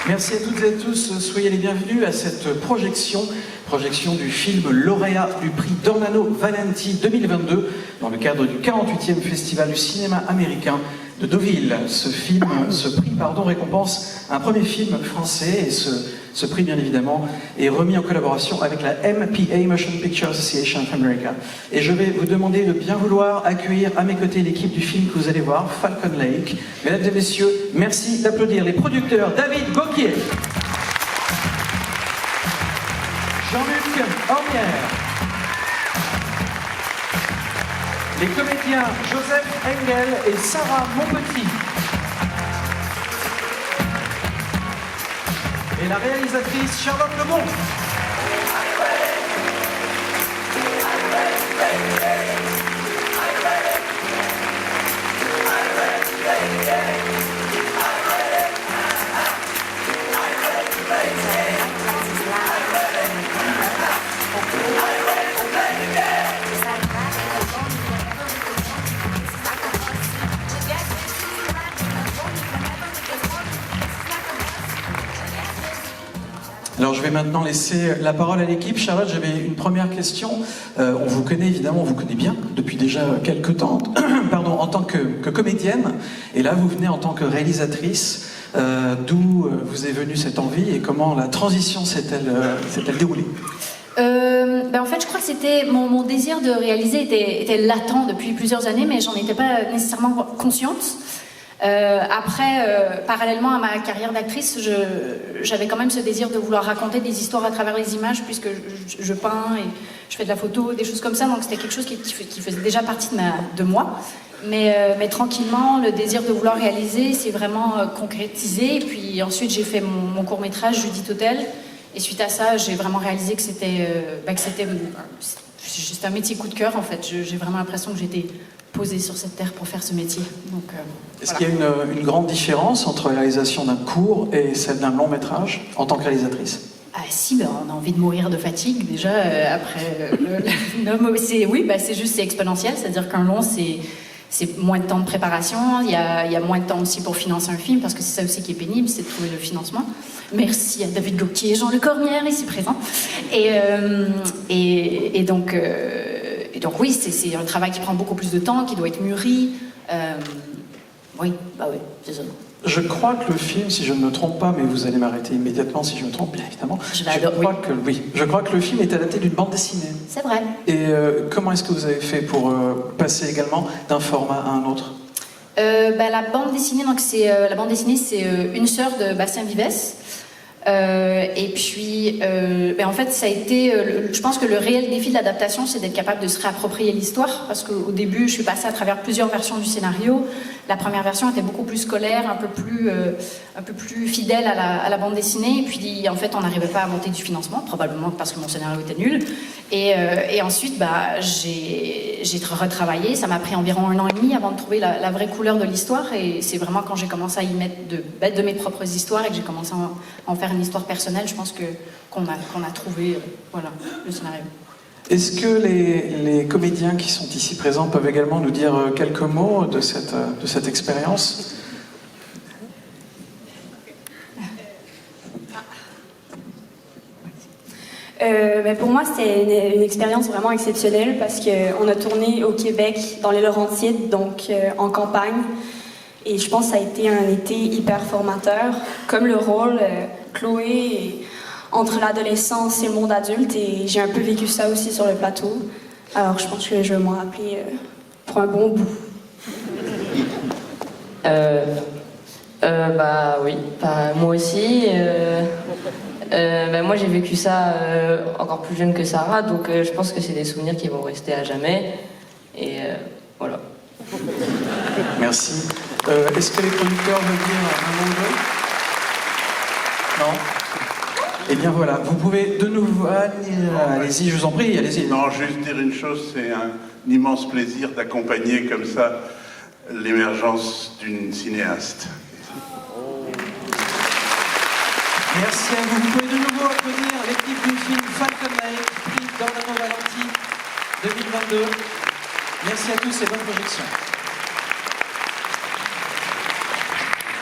Merci à toutes et à tous, soyez les bienvenus à cette projection du film lauréat du prix Dornano Valenti 2022 dans le cadre du 48e Festival du cinéma américain de Deauville. Ce prix récompense un premier film français et ce prix bien évidemment est remis en collaboration avec la MPA Motion Picture Association of America. Et je vais vous demander de bien vouloir accueillir à mes côtés l'équipe du film que vous allez voir, Falcon Lake. Mesdames et messieurs, merci d'applaudir les producteurs David Gauthier, Jean-Luc Ormière, les comédiens Joseph Engel et Sarah Monpetit, et la réalisatrice Charlotte Lebon. Alors je vais maintenant laisser la parole à l'équipe. Charlotte, j'avais une première question. On vous connaît évidemment, on vous connaît bien depuis déjà quelques temps, en tant que comédienne. Et là, vous venez en tant que réalisatrice. D'où vous est venue cette envie et comment la transition s'est-elle déroulée? En fait, je crois que c'était mon désir de réaliser était latent depuis plusieurs années, mais j'en étais pas nécessairement consciente. Parallèlement à ma carrière d'actrice, j'avais quand même ce désir de vouloir raconter des histoires à travers les images, puisque je peins et je fais de la photo, des choses comme ça, donc c'était quelque chose qui faisait déjà partie de moi. Mais tranquillement, le désir de vouloir réaliser s'est vraiment concrétisé. Et puis ensuite, j'ai fait mon court-métrage Judith Hotel. Et suite à ça, j'ai vraiment réalisé que c'était juste un métier coup de cœur, en fait. J'ai vraiment l'impression que j'étais posée sur cette terre pour faire ce métier. Est-ce qu'il y a une grande différence entre la réalisation d'un court et celle d'un long métrage en tant que réalisatrice? Ah si, on a envie de mourir de fatigue déjà après c'est exponentiel, c'est-à-dire qu'un long c'est moins de temps de préparation, il y a moins de temps aussi pour financer un film, parce que c'est ça aussi qui est pénible, c'est de trouver le financement. Merci à David Gauthier et Jean-Luc Ormière ici présents. Et donc oui, c'est un travail qui prend beaucoup plus de temps, qui doit être mûri. Oui, c'est ça. Je crois que le film, si je ne me trompe pas, mais vous allez m'arrêter immédiatement si je me trompe, bien évidemment. Je crois que le film est adapté d'une bande dessinée. C'est vrai. Et comment est-ce que vous avez fait pour passer également d'un format à un autre? La bande dessinée, c'est Une sœur de Bastien Vives. Et puis, en fait, ça a été, je pense que le réel défi de l'adaptation, c'est d'être capable de se réapproprier l'histoire, parce qu'au début, je suis passée à travers plusieurs versions du scénario. La première version était beaucoup plus scolaire, un peu plus fidèle à la bande dessinée. Et puis, en fait, on n'arrivait pas à monter du financement, probablement parce que mon scénario était nul. Et ensuite, j'ai retravaillé. Ça m'a pris environ 1 an et demi avant de trouver la vraie couleur de l'histoire. Et c'est vraiment quand j'ai commencé à y mettre de mes propres histoires et que j'ai commencé à en faire une histoire personnelle, je pense qu'on a trouvé le scénario. Est-ce que les comédiens qui sont ici présents peuvent également nous dire quelques mots de cette expérience? Pour moi, c'est une expérience vraiment exceptionnelle parce qu'on a tourné au Québec, dans les Laurentides, donc en campagne. Et je pense que ça a été un été hyper formateur. Comme le rôle, Chloé est entre l'adolescence et le monde adulte, et j'ai un peu vécu ça aussi sur le plateau. Alors je pense que je vais m'en rappeler pour un bon bout. Oui, moi aussi. Moi j'ai vécu ça encore plus jeune que Sarah, donc je pense que c'est des souvenirs qui vont rester à jamais. Et voilà. Merci. Est-ce que les producteurs veulent dire un mot ou deux? Non? Eh bien voilà, vous pouvez de nouveau... Allez-y, je vous en prie, allez-y. Non, juste dire une chose, c'est un immense plaisir d'accompagner comme ça l'émergence d'une cinéaste. Merci à vous. Vous pouvez de nouveau applaudir l'équipe du film Falcon Lake, prix Dornano Valenti 2022. Merci à tous et bonne projection.